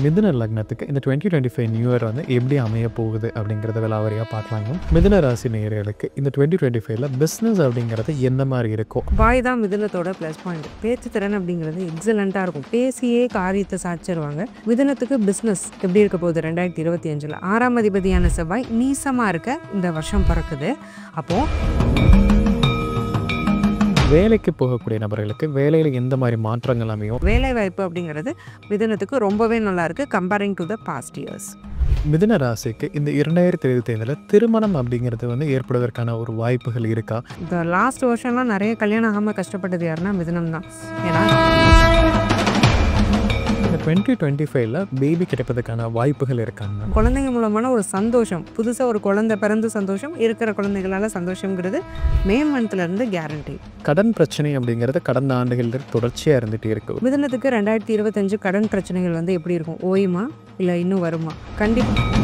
மிதுன லக்னத்துக்கு இந்த 2025 நியூ இயர் வந்து எப்படி அமைய போகுது அப்படிங்கிறத விலாவரியாக பார்க்கலாங்க. மிதுன ராசி நேயர்களுக்கு இந்த 2025ல பிஸ்னஸ் அப்படிங்கிறது எந்த மாதிரி இருக்கும்? வாய் தான் மிதுனத்தோட ப்ளஸ் பாயிண்ட். பேச்சு திறன் அப்படிங்கிறது எக்ஸலண்ட்டாக இருக்கும். பேசியே காரியத்தை சாதிச்சிருவாங்க. மிதுனத்துக்கு பிஸ்னஸ் எப்படி இருக்க போகுது 2025ல்? 6ஆம் அதிபதியான செவ்வாய் நீசமாக இருக்க இந்த வருஷம் பிறக்குது. அப்போது வேலைக்கு போகக்கூடிய நபர்களுக்கு வேலையில் எந்த மாதிரி மாற்றங்கள் அமையும்? வேலை வாய்ப்பு அப்படிங்கிறது மிதுனத்துக்கு ரொம்பவே நல்லா இருக்குது comparing to the past years. மிதுன ராசிக்கு இந்த 2025ல் திருமணம் அப்படிங்கிறது வந்து ஏற்படுவதற்கான ஒரு வாய்ப்புகள் இருக்கா? இந்த லாஸ்ட் வருஷம்லாம் நிறைய கல்யாணம் ஆகாமல் கஷ்டப்பட்டது யாருன்னா மிதுனம் தான். ஏன்னா இந்த 2025ல பேபி கிடைப்பதற்கான வாய்ப்புகள் இருக்காங்க. குழந்தைங்க மூலமான ஒரு சந்தோஷம், புதுசாக ஒரு குழந்தை பிறந்து சந்தோஷம், இருக்கிற குழந்தைகளால் சந்தோஷங்கிறது மே மந்த்லேருந்து கேரண்டி. கடன் பிரச்சனை அப்படிங்கிறது கடந்த ஆண்டுகளில் தொடர்ச்சியாக இருந்துகிட்டே இருக்கு. மிதுனத்துக்கு 2025 கடன் பிரச்சனைகள் வந்து எப்படி இருக்கும்? ஓயுமா இல்லை இன்னும் வருமா? கண்டிப்பாக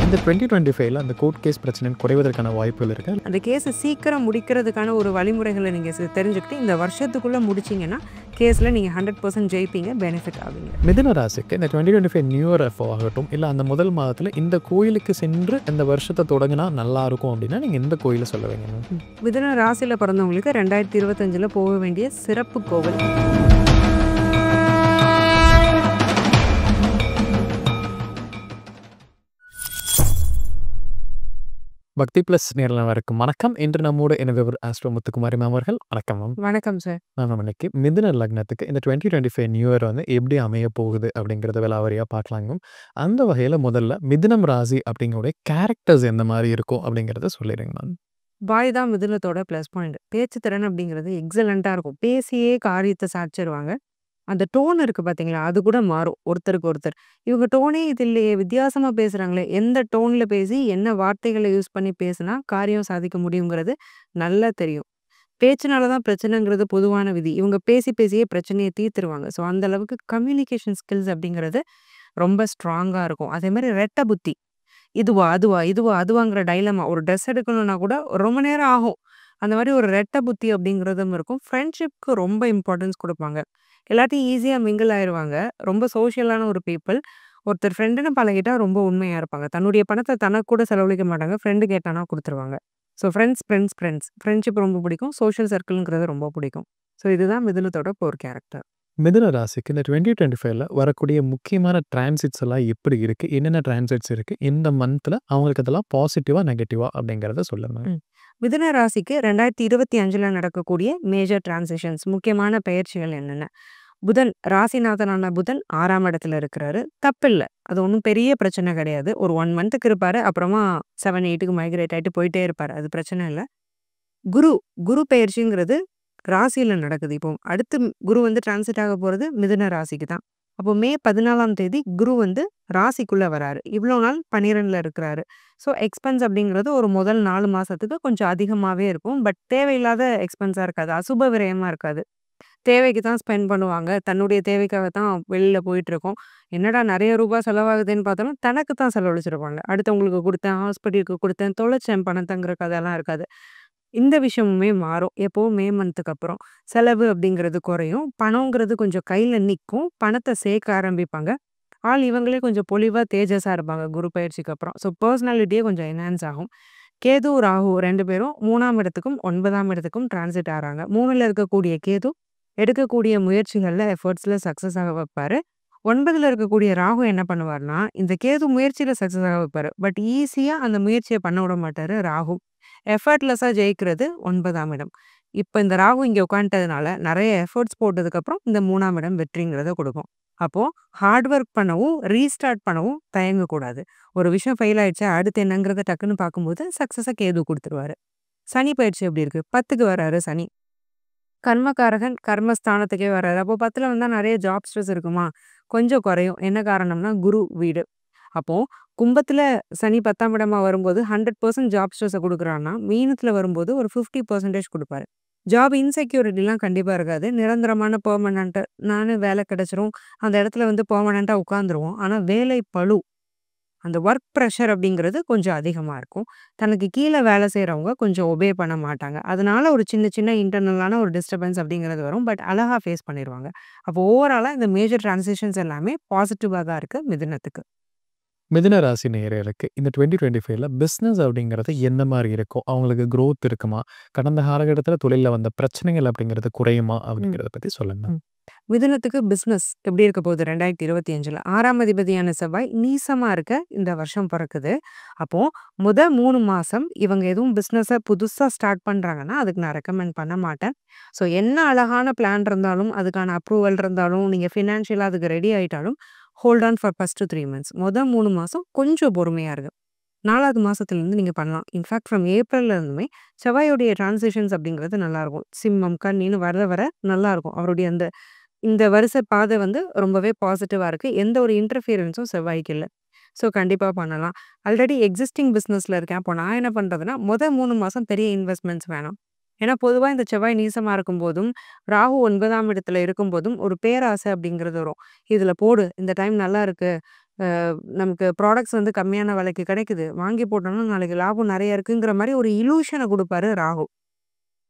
இந்த 2025ல அந்த கோர்ட் கேஸ் பிரச்சனை குறைவதற்கான வாய்ப்புகள் இருக்கு. அந்த கேஸை சீக்கிரம் முடிக்கிறதுக்கான ஒரு வழிமுறைகளை நீங்கள் தெரிஞ்சுக்கிட்டு இந்த வருஷத்துக்குள்ளே முடிச்சிங்கன்னா கேஸில் நீங்கள் 100% ஜெயிப்பீங்க, பெனிஃபிட் ஆவீங்க. மிதுன ராசிக்கு இந்த 2025 நியூ இயர் ஆகட்டும் இல்லை அந்த முதல் மாதத்தில் இந்த கோயிலுக்கு சென்று இந்த வருஷத்தை தொடங்கினா நல்லா இருக்கும் அப்படின்னா நீங்கள் எந்த கோயிலை சொல்லுவீங்க? மிதுன ராசியில் பிறந்தவங்களுக்கு 2025ல் போக வேண்டிய சிறப்பு கோவில் பக்தி பிளஸ் நேரில் வரைக்கும் வணக்கம். இன்று நம்மோடு எனது ஆஸ்ட்ரோ முத்துக்குமாரி மேம் அவர்கள். வணக்கம் மேம். வணக்கம் சார். மேம் இன்னைக்கு மிதுன லக்னத்துக்கு இந்த 2025 நியூ இயர் வந்து எப்படி அமைய போகுது அப்படிங்கிறத விலாவரியாக பார்க்கலாங்க. அந்த வகையில் முதல்ல மிதுனம் ராசி அப்படிங்கிற கேரக்டர்ஸ் எந்த மாதிரி இருக்கும் அப்படிங்கிறத சொல்லிடுங்க மேம். வாய் தான் மிதுனத்தோட ப்ளஸ் பாயிண்ட். பேச்சு திறன் அப்படிங்கிறது எக்ஸலண்ட்டாக இருக்கும். பேசியே காரியத்தை சாதிச்சிருவாங்க. அந்த டோன் இருக்குது பார்த்தீங்களா, அது கூட மாறும் ஒருத்தருக்கு ஒருத்தர். இவங்க டோனே இது இல்லையே, வித்தியாசமாக பேசுகிறாங்களே, எந்த டோனில் பேசி என்ன வார்த்தைகளை யூஸ் பண்ணி பேசினா காரியம் சாதிக்க முடியுங்கிறது நல்லா தெரியும். பேச்சுனால தான் பிரச்சனைங்கிறது பொதுவான விதி. இவங்க பேசி பேசியே பிரச்சனையை தீர்த்துருவாங்க. ஸோ அந்த அளவுக்கு கம்யூனிகேஷன் ஸ்கில்ஸ் அப்படிங்கிறது ரொம்ப ஸ்ட்ராங்காக இருக்கும். அதே மாதிரி ரெட்டை புத்தி, இதுவா அதுவா இதுவா அதுவாங்கிற டைலமா, ஒரு ட்ரெஸ் எடுக்கணும்னா கூட ரொம்ப நேரம் ஆகும். அந்த மாதிரி ஒரு ரெட்டை புத்தி அப்படிங்கிறதும் இருக்கும். ஃப்ரெண்ட்ஷிப்க்கு ரொம்ப இம்பார்ட்டன்ஸ் கொடுப்பாங்க. எல்லாத்தையும் ஈஸியாக மிங்கிள் ஆயிடுவாங்க. ரொம்ப சோஷியலான ஒரு பீப்புள். ஒருத்தர் ஃப்ரெண்டுன்னு பழகிட்டா ரொம்ப உண்மையாக இருப்பாங்க. தன்னுடைய பணத்தை தனக்கு கூட செலவழிக்க மாட்டாங்க. ஃப்ரெண்டு கேட்டானா கொடுத்துருவாங்க. ஸோ ஃப்ரெண்ட்ஷிப் ரொம்ப பிடிக்கும். சோஷியல் சர்க்கிள்ங்கிறது ரொம்ப பிடிக்கும். ஸோ இதுதான் மிதுனத்தோட ஒரு கேரக்டர். மிதுன ராசிக்கு இந்த 2025ல வரக்கூடிய முக்கியமான டிரான்சிட்ஸ் எல்லாம் எப்படி இருக்குது, என்னென்ன டிரான்சிட்ஸ் இருக்குது, இந்த மந்தில் அவங்களுக்கு அதெல்லாம் பாசிட்டிவாக நெகட்டிவா அப்படிங்கிறத சொல்லுங்கள். மிதுன ராசிக்கு 2025ல் நடக்கக்கூடிய மேஜர் டிரான்சிஷன்ஸ், முக்கியமான பயிற்சிகள் என்னென்ன? புதன், ராசிநாதனான புதன் 6ஆம் இடத்துல இருக்கிறாரு. தப்பில்லை, அது ஒன்றும் பெரிய பிரச்சனை கிடையாது. ஒரு 1 மந்த்துக்கு இருப்பார், அப்புறமா 7, 8க்கு மைக்ரேட் ஆகிட்டு போயிட்டே இருப்பார். அது பிரச்சனை இல்லை. குரு பயிற்சிங்கிறது ராசியில் நடக்குது. இப்போ அடுத்து குரு வந்து டிரான்சிட் ஆக போகிறது மிதுன ராசிக்கு தான். அப்போ மே 14ஆம் தேதி குரு வந்து ராசிக்குள்ளே வராரு. இவ்வளோ நாள் 12ல் இருக்கிறாரு. ஸோ எக்ஸ்பென்ஸ் அப்படிங்கிறது ஒரு முதல் 4 மாதத்துக்கு கொஞ்சம் அதிகமாகவே இருக்கும். பட் தேவையில்லாத எக்ஸ்பென்ஸாக இருக்காது, அசுப விரயமாக இருக்காது. தேவைக்கு தான் ஸ்பெண்ட் பண்ணுவாங்க. தன்னுடைய தேவைக்காக தான் வெளியில் போயிட்டுருக்கோம். என்னடா நிறைய ரூபாய் செலவாகுதுன்னு பார்த்தாலும் தனக்கு தான் செலவழிச்சிருப்பாங்க. அடுத்தவங்களுக்கு கொடுத்தேன், ஹாஸ்பிட்டலுக்கு கொடுத்தேன், தொலைச்சேன் பணத்தங்கிற கதையெல்லாம் இருக்காது. இந்த விஷயமுமே மாறும். எப்போது மே மந்த்துக்கு அப்புறம் செலவு அப்படிங்கிறது குறையும். பணங்கிறது கொஞ்சம் கையில் நிற்கும். பணத்தை சேர்க்க ஆரம்பிப்பாங்க. இவங்களே கொஞ்சம் பொலிவாக தேஜஸாக இருப்பாங்க குரு பயிற்சிக்கு அப்புறம். ஸோ பர்சனாலிட்டியே கொஞ்சம் என்ஹான்ஸ் ஆகும். கேது ராகு 2 பேரும் 3ஆம் இடத்துக்கும் 9ஆம் இடத்துக்கும் டிரான்சிட் ஆகிறாங்க. 3ல் இருக்கக்கூடிய கேது எடுக்கக்கூடிய முயற்சிகளில் எஃபர்ட்ஸில் சக்ஸஸ் ஆக வைப்பார். 9ல் இருக்கக்கூடிய ராகு என்ன பண்ணுவார்னா, இந்த கேது முயற்சியில் சக்ஸஸ் ஆக வைப்பார். பட் ஈஸியாக அந்த முயற்சியை பண்ண விட மாட்டார் ராகு. எஃபர்ட்லெஸ்ஸாக ஜெயிக்கிறது 9ஆம் இடம். இப்போ இந்த ராகு இங்கே உட்காந்துட்டதுனால நிறைய எஃபர்ட்ஸ் போட்டதுக்கப்புறம் இந்த 3ஆம் இடம் வெற்றிங்கிறத கொடுக்கும். அப்போது ஹார்ட் ஒர்க் பண்ணவும் ரீஸ்டார்ட் பண்ணவும் தயங்கக்கூடாது. ஒரு விஷயம் ஃபெயில் ஆகிடுச்சா அடுத்து என்னங்கிறத டக்குன்னு பார்க்கும்போது சக்ஸஸாக கேது கொடுத்துருவாரு. சனி பயிற்சி எப்படி இருக்குது? 10க்கு வராரு சனி. கர்மகாரகன் கர்மஸ்தானத்துக்கே வராரு. அப்போ 10ல் வந்தால் நிறைய ஜாப் ஸ்ட்ரெஸ் இருக்குமா? கொஞ்சம் குறையும். என்ன காரணம்னா குரு வீடு. அப்போது கும்பத்தில் சனி 10ஆம் இடமா வரும்போது 100% ஜாப் ஸ்ட்ரெஸ்ஸை கொடுக்குறான்னா, மீனத்தில் வரும்போது ஒரு 50% கொடுப்பாரு. ஜாப் இன்செக்யூரிட்டிலாம் கண்டிப்பாக இருக்காது. நிரந்தரமான பெர்மனண்ட்டு வேலை கிடச்சிரும். அந்த இடத்துல வந்து பெர்மனண்ட்டாக உட்காந்துருவோம். ஆனால் வேலை பளு அந்த ஒர்க் ப்ரெஷர் அப்படிங்கிறது கொஞ்சம் அதிகமா இருக்கும். தனக்கு கீழ வேலை செய்றவங்க கொஞ்சம் ஒபே பண்ண மாட்டாங்க. அதனால ஒரு சின்ன சின்ன இன்டர்னலான ஒரு டிஸ்டர்பன்ஸ் அப்படிங்கிறது வரும். பட் அழகா ஃபேஸ் பண்ணிருவாங்க. அப்போ ஓவராலா இந்த மேஜர் டிரான்சிஷன்ஸ் எல்லாமே பாசிட்டிவா தான் இருக்கு மிதுனத்துக்கு. மிதுன ராசி நேயர்களுக்கு இந்த 2025ல பிசினஸ் அப்படிங்கிறது எந்த மாரி இருக்கும்? அவங்களுக்கு குரோத் இருக்குமா? கடந்த காலகட்டத்தில தொழில்ல வந்த பிரச்சனைகள் அப்படிங்கிறது குறையுமா? ம். அப்படிங்கிறத பத்தி சொல்லுங்க. ம். மிதுனத்துக்கு பிசினஸ் எப்படி இருக்க போகுது 2025ல? 6ஆம் அதிபதியான செவ்வாய் நீசமா இருக்க இந்த வருஷம் பொறக்குது. அப்போ 3 மாசம் இவங்க எதுவும் பிசினஸ புதுசா ஸ்டார்ட் பண்றாங்கன்னா, அதுக்கு நான் ரெக்கமெண்ட் பண்ண மாட்டேன். ஸோ என்ன அழகான பிளான் இருந்தாலும், அதுக்கான அப்ரூவல் இருந்தாலும், நீங்க ஃபினான்ஷியலா அதுக்கு ரெடி ஆயிட்டாலும், hold on for first 3 months. 3 மாசம் கொஞ்சம் பொறுமையா இருங்க. 4வது மாசத்துலருந்து நீங்க பண்ணலாம். இன்ஃபாக்ட் ஃப்ரம் ஏப்ரல்ல இருந்துமே செவ்வாயுடைய டிரான்சிஷன்ஸ் அப்படிங்கிறது நல்லாருக்கும். சிம்மம், கன்னின்னு வர வர நல்லாருக்கும். அவருடைய அந்த இந்த வருஷ பாதை வந்து ரொம்பவே பாசிட்டிவா இருக்கு. எந்த ஒரு இன்டர்ஃபியரன்ஸும் செவ்வாய்க்கு இல்ல. ஸோ கண்டிப்பா பண்ணலாம். ஆல்ரெடி எக்ஸிஸ்டிங் பிசினஸ்ல இருக்கேன். அப்போ நான் என்ன பண்றதுன்னா, 3 மாசம் பெரிய இன்வெஸ்ட்மென்ட்ஸ் வேணாம். ஏன்னா பொதுவா இந்த செவ்வாய் நீசமா இருக்கும்போதும், ராகு 9ஆம் இடத்துல இருக்கும்போதும் ஒரு பேராசை அப்படிங்கிறது வரும். "இதுல போடு. இந்த டைம் நல்லா இருக்கு. நமக்கு ப்ராடக்ட்ஸ் வந்து கம்மியான விலைக்கு கிடைக்குது. வாங்கி போட்டோம்னா நாளைக்கு லாபம் நெறைய இருக்குங்கிற" மாரி ஒரு இல்யூஷன குடுப்பாரு ராகு.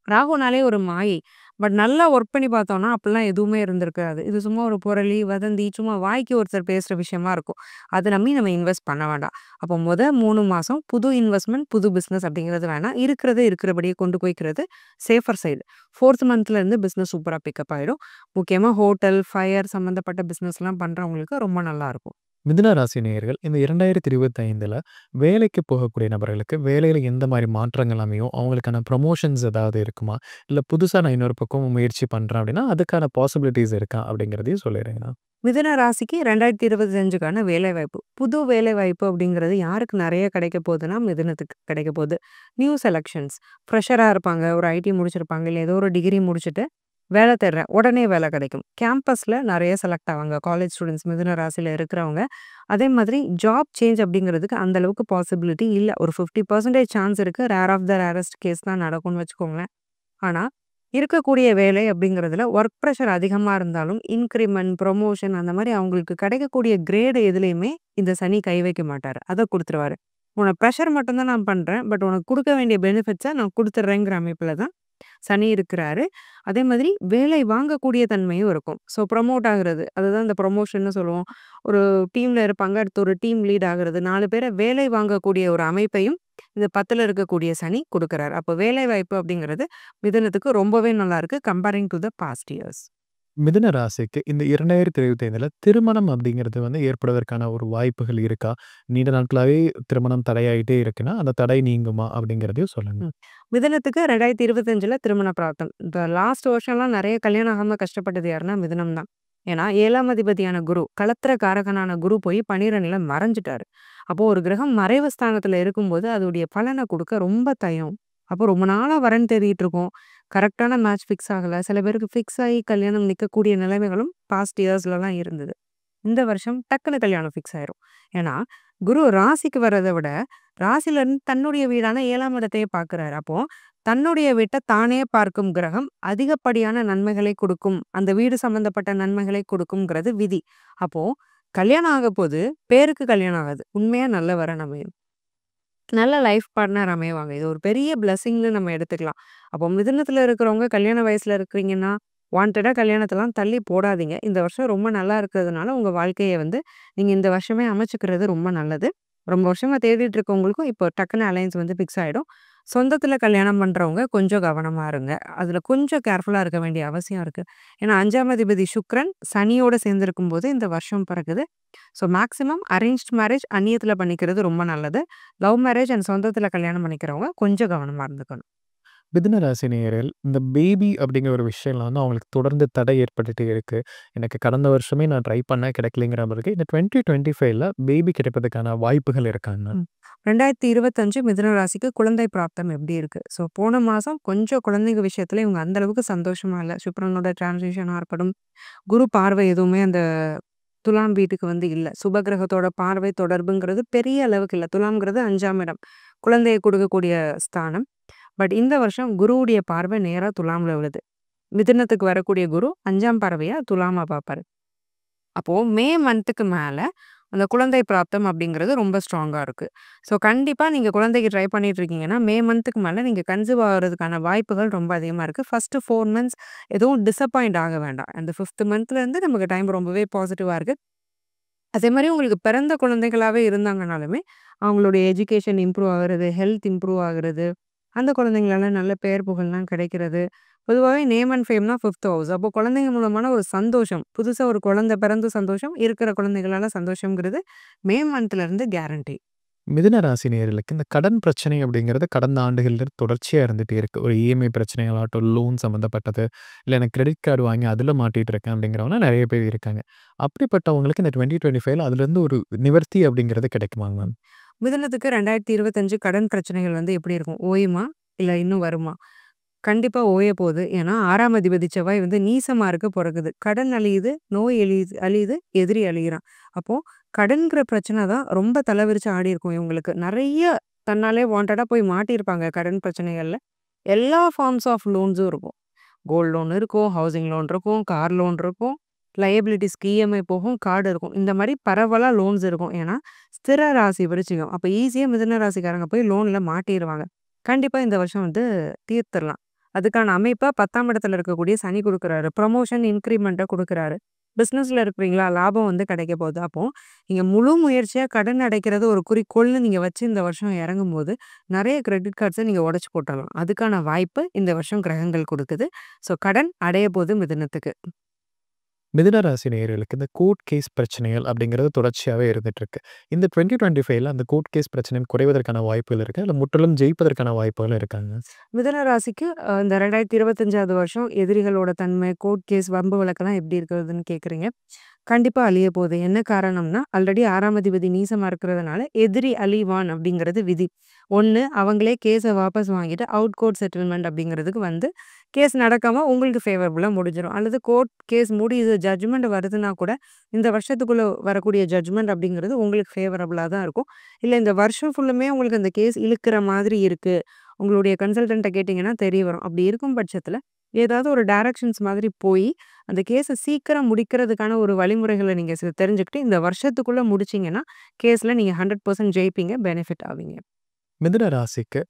ராகுனாலே ஒரு மாயை. பட் நல்லா ஒர்க் பண்ணி பார்த்தோம்னா, அப்படிலாம் எதுவுமே இருந்திருக்காது. இது சும்மா ஒரு புரளி, வதந்தி, சும்மா வாய்க்கு ஒருத்தர் பேசுற விஷயமா இருக்கும். அத நம்பி நம்ம இன்வெஸ்ட் பண்ண வேண்டாம். அப்போ 3 மாசம் புது இன்வெஸ்ட்மென்ட், புது பிசினஸ் அப்படிங்கிறது வேணாம். இருக்கிறத இருக்கிறபடியே கொண்டு போய்க்கிறது சேஃபர் சைடு. 4த் மந்த்ல இருந்து பிசினஸ் சூப்பரா பிக்கப் ஆயிடும். முக்கியமா ஹோட்டல், ஃபயர் சம்மந்தப்பட்ட பிசினஸ்லாம் பண்றவங்களுக்கு ரொம்ப நல்லாருக்கும். மிதுன ராசி நேயர்கள் இந்த 2025ல வேலைக்கு போகக்கூடிய நபர்களுக்கு வேலையில எந்த மாரி மாற்றங்கள் அமையும்? அவங்களுக்கான ப்ரமோஷன்ஸ் ஏதாவது இருக்குமா? இல்ல புதுசா நான் இன்னொரு பக்கம் முயற்சி பண்றேன் அப்படின்னா, அதுக்கான பாசிபிலிட்டீஸ் இருக்கா? அப்படிங்கிறதையும் சொல்லிடுங்க. மிதுன ராசிக்கு 2025க்கான வேலைவாய்ப்பு. புது வேலைவாய்ப்பு அப்படிங்கிறது யாருக்கு நெறைய கிடைக்க போகுதுன்னா, மிதுனத்துக்கு கிடைக்க போகுது. New selections. ஃப்ரெஷரா இருப்பாங்க. ஒரு ஐடி முடிச்சிருப்பாங்க. இல்ல ஏதோ ஒரு டிகிரி முடிச்சுட்டு வேலை தேடுறேன். உடனே வேலை கிடைக்கும். கேம்பஸ்ல நெறைய செலக்ட் ஆவாங்க. காலேஜ் ஸ்டூடண்ட்ஸ் மிதுன ராசியில இருக்கிறவங்க. அதே மாதிரி ஜாப் சேஞ்ச் அப்படிங்கிறதுக்கு அந்த அளவுக்கு பாசிபிலிட்டி இல்ல. ஒரு 50% சான்ஸ் இருக்கு. Rare of the rarest case தான் நடக்கும்னு வச்சுக்கோங்களேன். ஆனா, இருக்கக்கூடிய வேலை அப்படிங்கிறதுல ஒர்க் ப்ரெஷர் அதிகமா இருந்தாலும், இன்கிரிமென்ட், புரமோஷன் அந்த மாரி அவங்களுக்கு கிடைக்கக்கூடிய கிரேடு எதுலயுமே இந்த சனி கை வைக்க மாட்டாரு. அத குடுத்துருவாரு. உனக்கு பிரஷர் மட்டும் தான் நான் பண்றேன். பட் உனக்கு குடுக்க வேண்டிய பெனிஃபிட்ஸ நான் குடுத்துடுறேங்கிற அமைப்புல தான் சனி இருக்கிறாரு. அதே மாதிரி வேலை வாங்கக்கூடிய தன்மையும் இருக்கும். ஸோ ப்ரமோட் ஆகுறது. அதுதான் இந்த ப்ரமோஷன்னு சொல்லுவோம். ஒரு டீம்ல இருப்பாங்க. அடுத்து ஒரு டீம் லீட் ஆகுறது. 4 பேர வேலை வாங்கக்கூடிய ஒரு அமைப்பையும் இந்த 10ல இருக்கக்கூடிய சனி குடுக்குறாரு. அப்போ வேலைவாய்ப்பு அப்படிங்கிறது மிதுனத்துக்கு ரொம்பவே நல்லாருக்கு. Comparing to the past years. மிதுன ராசிக்கு இந்த 2025ல திருமணம் அப்படிங்கிறது ஏற்படுவதற்கான ஒரு வாய்ப்புகள் இருக்கா? நீண்ட நாட்களாவே திருமணம் தடையாயிட்டே இருக்குன்னா, அந்த தடை நீங்குமா? அப்படிங்கிறதையும் சொல்லுங்க. ம். மிதுனத்துக்கு 2025ல திருமண பிராப்தம். இந்த லாஸ்ட் வருஷம்லாம் நெறைய கல்யாணம் ஆகாம கஷ்டப்பட்டது யாருன்னா மிதுனம் தான். ஏன்னா 7ஆம் அதிபதியான குரு, களத்திர காரகனான குரு போய் 12ல மறைஞ்சுட்டாரு. அப்போ ஒரு கிரகம் மறைவு ஸ்தானத்துல இருக்கும்போது, அதோடைய பலன குடுக்க ரொம்ப தயங்கும். அப்போ ரொம்ப நாளா வரன் தேடிட்டு இருக்கோம். கரெக்ட்டான மேட்ச் ஃபிக்ஸ் ஆகல. சில பேருக்கு ஃபிக்ஸ் ஆயி கல்யாணம் நிக்கக்கூடிய நிலைமைகளும் பாஸ்ட் இயர்ஸ்லலாம் இருந்தது. இந்த வருஷம் டக்குனு கல்யாணம் ஃபிக்ஸ் ஆயிரும். ஏன்னா, குரு ராசிக்கு வர்றத விட, ராசியிலருந்து தன்னுடைய வீடான 7ஆம் இடத்தையே பார்க்குறாரு. அப்போ தன்னுடைய வீட்ட தானே பார்க்கும் கிரகம் அதிகப்படியான நன்மைகளை குடுக்கும். அந்த வீடு சம்மந்தப்பட்ட நன்மைகளை குடுக்கும்ங்கிறது விதி. அப்போ கல்யாணம் ஆகப்போது, பேருக்கு கல்யாணம் ஆகாது. உண்மையா நல்ல வரன் அமையும். நல்ல லைஃப் பார்ட்னர் அமைவாங்க. இது ஒரு பெரிய பிளெஸ்ஸிங்ன்னு நம்ம எடுத்துக்கலாம். அப்போ மிதுனத்தில இருக்கிறவங்க கல்யாண வயசுல இருக்கிறீங்கன்னா, வாண்டடா கல்யாணத்தலாம் தள்ளி போடாதீங்க. இந்த வருஷம் ரொம்ப நல்லா இருக்கிறதுனால, உங்க வாழ்க்கைய நீங்க இந்த வருஷமே அமைச்சுக்கிறது ரொம்ப நல்லது. ரொம்ப வருஷமா தேடிட்டு இருக்கவங்களுக்கும் இப்போ டக்குனு அலையன்ஸ் ஃபிக்ஸ் ஆயிடும். சொந்தத்தில கல்யாணம் பண்றவங்க கொஞ்சம் கவனமா இருங்க. அதில கொஞ்சம் கேர்ஃபுல்லா இருக்க வேண்டிய அவசியம் இருக்கு. ஏன்னா 5ஆம் அதிபதி சுக்கிரன் சனியோட சேர்ந்திருக்கும்போது இந்த வருஷம் பிறக்குது. ஸோ மேக்ஸிமம் அரேஞ்ச்ட் மேரேஜ் அந்நியத்தில பண்ணிக்கிறது ரொம்ப நல்லது. லவ் மேரேஜ் அண்ட் சொந்தத்தில கல்யாணம் பண்ணிக்கிறவங்க கொஞ்சம் கவனமா இருந்துக்கணும். மிதுன ராசி நேயர்கள் இந்த பேபி அப்படிங்கிற ஒரு விஷயம்ல அவங்களுக்கு தொடர்ந்து தடை ஏற்பட்டுட்டே இருக்கு. எனக்கு கடந்த வருஷமே நான் ட்ரை பண்ணேன் கிடைக்கலைங்கிற மாதிரி இந்த 2025ல பேபி கிடைப்பதற்கான வாய்ப்புகள் இருக்காங்க. ம். 2025 மிதுன ராசிக்கு குழந்தை பிராப்தம் எப்படி இருக்கு? ஸோ போன மாசம் கொஞ்சம் குழந்தைங்க விஷயத்துல இவங்க அந்த அளவுக்கு சந்தோஷமா இல்ல. சுக்கிரனோட டிரான்சிஷனா இருக்கட்டும், குரு பார்வை எதுவுமே அந்த துலாம் வீட்டுக்கு இல்ல. சுபகிரகத்தோட பார்வை தொடர்புங்கிறது பெரிய அளவுக்கு இல்ல. துலாம்ங்கிறது 5ஆம் இடம். குழந்தையை கொடுக்கக்கூடிய ஸ்தானம். பட் இந்த வருஷம் குருவுடைய பார்வை நேரா துலாம்ல விழுது. மிதுனத்துக்கு வரக்கூடிய குரு 5ஆம் பார்வையா துலாமா பார்ப்பாரு. அப்போ மே மந்த்துக்கு மேல அந்த குழந்தை பிராப்தம் அப்படிங்கிறது ரொம்ப ஸ்ட்ராங்கா இருக்கு. ஸோ கண்டிப்பா நீங்க குழந்தைக்கு ட்ரை பண்ணிட்டு இருக்கீங்கன்னா, மே மந்த்துக்கு மேல நீங்க கன்சீவ் ஆகுறதுக்கான வாய்ப்புகள் ரொம்ப அதிகமா இருக்கு. ஃபர்ஸ்ட் 4 மந்த்ஸ் எதுவும் டிசப்பாயிண்ட் ஆக வேண்டாம். அந்த 5த் மந்த்லேருந்து நமக்கு டைம் ரொம்பவே பாசிட்டிவா இருக்கு. அதே மாரி உங்களுக்கு பிறந்த குழந்தைகளாவே இருந்தாங்கனாலுமே, அவங்களுடைய எஜுகேஷன் இம்ப்ரூவ் ஆகுறது, ஹெல்த் இம்ப்ரூவ் ஆகுறது, அந்த குழந்தைங்களால நல்ல பெயர் புகழ்லாம் கிடைக்கிறது. பொதுவாவே நேம் அண்ட் ஃபேம்னா 5த் ஹவுஸ். அப்போ குழந்தைங்க மூலமான ஒரு சந்தோஷம். புதுசா ஒரு குழந்தை பிறந்த சந்தோஷம், இருக்கிற குழந்தைகளால சந்தோஷம்ங்கிறது மே மந்த்லருந்து கேரண்டி. மிதுன ராசி நேயர்களுக்கு இந்த கடன் பிரச்சனை அப்படிங்கிறது கடந்த ஆண்டுகள்ல தொடர்ச்சியா இருந்துட்டே இருக்கு. ஒரு இஎம்ஐ பிரச்சனைகளாகட்டும், லோன் சம்மந்தப்பட்டது, இல்ல எனக்கு கிரெடிட் கார்டு வாங்கி அதில மாட்டிட்டு இருக்கேன் அப்படிங்கிறவங்க நெறைய பேர் இருக்காங்க. அப்படிப்பட்டவங்களுக்கு இந்த 2025ல அதுலேருந்து ஒரு நிவர்த்தி அப்படிங்கிறது கிடைக்குமாங்க மேம்? மிதுனத்துக்கு 2025 கடன் பிரச்சனைகள் வந்து எப்படி இருக்கும்? ஓயுமா? இல்ல இன்னும் வருமா? கண்டிப்பா ஓயப்போது. ஏன்னா 6ஆம் அதிபதி செவ்வாய் வந்து நீசமா இருக்க பொறக்குது. கடன் அழியுது, நோய் அழியுது, எதிரி அழியிறான். அப்போ கடன்ங்கிற பிரச்சனை தான் ரொம்ப தலைவிரிச்சு ஆடியிருக்கும் இவங்களுக்கு. நெறைய தன்னாலே வாண்டடா போய் மாட்டியிருப்பாங்க கடன் பிரச்சனைகள்ல. எல்லா ஃபார்ம்ஸ் ஆஃப் லோன்ஸும் இருக்கும். கோல்ட் லோன் இருக்கும், ஹவுசிங் லோன் இருக்கும், கார் லோன் இருக்கும், லயபிலிட்டீஸ்க்கு இஎம்ஐ போகும், கார்டு இருக்கும். இந்த மாரி பரவலா லோன்ஸ் இருக்கும். ஏன்னா, ஸ்திர ராசி விருச்சிகம். அப்ப ஈஸியா மிதுன ராசிக்காரங்க போய் லோன்ல மாட்டிருவாங்க. கண்டிப்பா இந்த வருஷம் வந்து தீர்த்துறலாம். அதுக்கான அமைப்ப 10ஆம் இடத்துல இருக்கக்கூடிய சனி குடுக்குறாரு. ப்ரமோஷன், இன்கிரிமெண்ட்ட குடுக்குறாரு. பிசினஸ்ல இருக்கிறீங்களா? லாபம் வந்து கிடைக்க போகுது. அப்போ நீங்க முழு முயற்சியா கடன் அடைக்கிறது ஒரு குறிக்கோள்னு நீங்க வச்சு இந்த வருஷம் இறங்கும்போது, நெறைய கிரெடிட் கார்ட்ஸ நீங்க உடைச்சு போட்டுறலாம். அதுக்கான வாய்ப்பு இந்த வருஷம் கிரகங்கள் குடுக்குது. ஸோ கடன் அடைய போது மிதுனத்துக்கு. மிதுன ராசி நேயர்களுக்கு இந்த கோர்ட் கேஸ் பிரச்சனைகள் அப்படிங்கிறது தொடர்ச்சியாவே இருந்துட்டுருக்கு. இந்த 2025ல அந்த கோர்ட் கேஸ் பிரச்சனை குறைவதற்கான வாய்ப்புகள் இருக்கா? இல்ல முற்றிலும் ஜெயிப்பதற்கான வாய்ப்புகள் இருக்காங்க? மிதுன ராசிக்கு இந்த 2025வது வருஷம் எதிரிகளோட தன்மை, கோர்ட் கேஸ், வம்பு வழக்கெல்லாம் எப்படி இருக்குதுன்னு கேட்குறீங்க. கண்டிப்பா அழிய போகுது. என்ன காரணம்னா, ஆல்ரெடி 6ஆம் அதிபதி நீசமா இருக்கிறதுனால, எதிரி அழிவான் அப்படிங்கிறது விதி. ஒண்ணு அவங்களே கேஸ வாபஸ் வாங்கிட்டு அவுட் கோர்ட் செட்டில்மென்ட் அப்படிங்கிறதுக்கு வந்து, கேஸ் நடக்காம உங்களுக்கு ஃபேவரபுளா முடிஞ்சிரும். அல்லது கோர்ட் கேஸ் முடியுது, ஜட்ஜ்மெண்ட் வருதுன்னா கூட, இந்த வருஷத்துக்குள்ள வரக்கூடிய ஜட்ஜ்மெண்ட் அப்படிங்கிறது உங்களுக்கு ஃபேவரபுளா தான் இருக்கும். இல்ல இந்த வருஷம் ஃபுல்லுமே உங்களுக்கு அந்த கேஸ் இழுக்கிற மாதிரி இருக்கு. உங்களுடைய கன்சல்டன்ட்ட கேட்டீங்கன்னா தெரிய வரும். அப்படி இருக்கும் பட்சத்தில, ஏதாவது ஒரு டைரக்ஷன்ஸ் மாதிரி போயி, அந்த கேஸ சீக்கிரம் முடிக்கிறதுக்கான ஒரு வழிமுறைகள நீங்க தெரிஞ்சுக்கிட்டு, இந்த வருஷத்துக்குள்ள முடிச்சீங்கன்னா, கேஸ்ல நீங்க 100% ஜெயிப்பீங்க. பெனிஃபிட் ஆவீங்க. மிதுன ராசிக்கு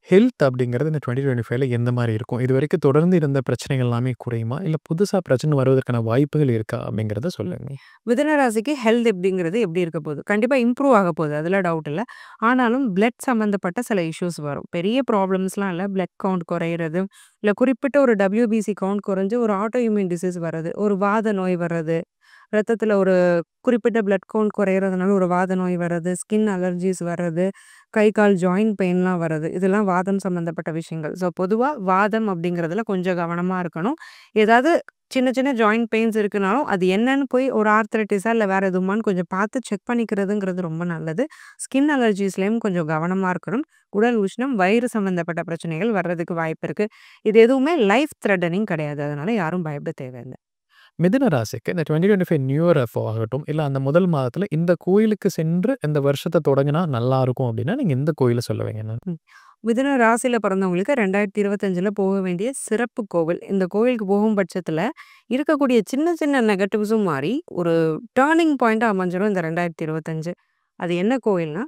ஹெல்த் அப்படிங்கிறது இந்த 2025ல எந்த மாரி இருக்கும்? இதுவரைக்கும் தொடர்ந்து இருந்த பிரச்சனைகள் எல்லாமே குறையுமா? இல்ல புதுசா பிரச்சனை வருவதற்கான வாய்ப்புகள் இருக்கா? அப்படிங்கிறத சொல்லுங்க. மிதுன ராசிக்கு ஹெல்த் எப்படிங்கிறது எப்படி இருக்க போகுது? கண்டிப்பா இம்ப்ரூவ் ஆக போகுது. அதுல டவுட் இல்ல. ஆனாலும் பிளட் சம்மந்தப்பட்ட சில இஷ்யூஸ் வரும். பெரிய ப்ராப்ளம்ஸ்லாம் இல்ல. பிளட் கவுண்ட் குறையிறது, இல்ல குறிப்பிட்ட ஒரு WBC கவுண்ட் குறைஞ்சு ஒரு ஆட்டோ இம்யூன் டிசீஸ் வர்றது, ஒரு வாத நோய் வர்றது, ரத்தத்துல ஒரு குறிப்பிட்ட பிளட் கவுண்ட் குறையிறதுனால ஒரு வாத நோய் வர்றது, ஸ்கின் அலர்ஜீஸ் வர்றது, கை, கால் ஜாயிண்ட் பெயின்லாம் வர்றது. இதெல்லாம் வாதம் சம்மந்தப்பட்ட விஷயங்கள். ஸோ பொதுவா வாதம் அப்படிங்கிறதுல கொஞ்சம் கவனமா இருக்கணும். ஏதாவது சின்ன சின்ன ஜாயிண்ட் பெயின்ஸ் இருக்குனாலும், அது என்னன்னு போய் ஒரு ஆர்த்ரைட்டிஸா இல்ல வேற எதுவுமான்னு கொஞ்சம் பார்த்து செக் பண்ணிக்கிறதுங்கிறது ரொம்ப நல்லது. ஸ்கின் அலர்ஜீஸ்லயும் கொஞ்சம் கவனமா இருக்கணும். உடல் உஷ்ணம், வயிறு சம்மந்தப்பட்ட பிரச்சனைகள் வர்றதுக்கு வாய்ப்பு இருக்கு. இது எதுவுமே லைஃப் த்ரெட்டனிங் கிடையாது. அதனால யாரும் பயப்பட தேவையில்ல. மிதுன ராசிக்கு இந்த 2025 நியூ இயர் அப்போ ஆகட்டும், இல்ல அந்த முதல் மாதத்துல இந்த கோயிலுக்கு சென்று இந்த வருஷத்த தொடங்குனா நல்லாருக்கும் அப்படின்னா, நீங்க எந்த கோயில சொல்லுவீங்கன்னு? ம். மிதுன ராசியில பிறந்தவங்களுக்கு 2025ல போக வேண்டிய சிறப்பு கோவில். இந்த கோவிலுக்கு போகும் பட்சத்தில, இருக்கக்கூடிய சின்ன சின்ன நெகட்டிவ்ஸும் மாறி, ஒரு டர்னிங் பாயிண்ட்டா அமைஞ்சிரும் இந்த 2025. அது என்ன கோவில்னா,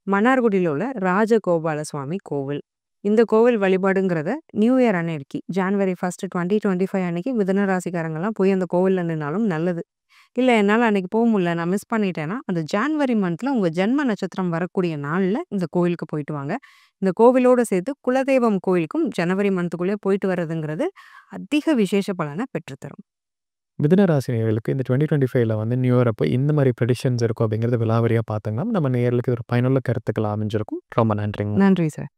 மன்னார்குடியில உள்ள ராஜகோபால சுவாமி கோவில். இந்த கோவில் வழிபாடுங்கிறத நியூ இயர் அன்னைக்கு ஜான்வரி 1 2025 அன்னைக்கு மிதுன ராசிக்காரங்கலாம் போய் அந்த கோவில்ல நின்னாலும் நல்லது. இல்ல என்னால அன்னைக்கு போ முடியல, நான் மிஸ் பண்ணிட்டேன்னா, அந்த ஜான்வரி மந்த்ல உங்க ஜென்ம நட்சத்திரம் வரக்கூடிய நாள்ல இந்த கோவிலுக்கு போயிட்டு வாங்க. இந்த கோவிலோட சேர்த்து குலதெய்வம் கோயிலுக்கும் ஜனவரி மந்த்துக்குள்ளே போயிட்டு வர்றதுங்கிறது அதிக விசேஷ பலன பெற்றுத்தரும். மிதுன ராசி நேயர்களுக்கு இந்த 2025ல வந்து நியூ இயர் அப்போ இந்த மாரி ப்ரெடிக்ஷன்ஸ் இருக்கும் அப்படிங்கிறத விலாவரியா பார்த்தோங்க. நம்ம நேயர்களுக்கு ஒரு பயனுள்ள கருத்துக்கள் அமைஞ்சிருக்கும். ரொம்ப நன்றிங்க. நன்றி சார்.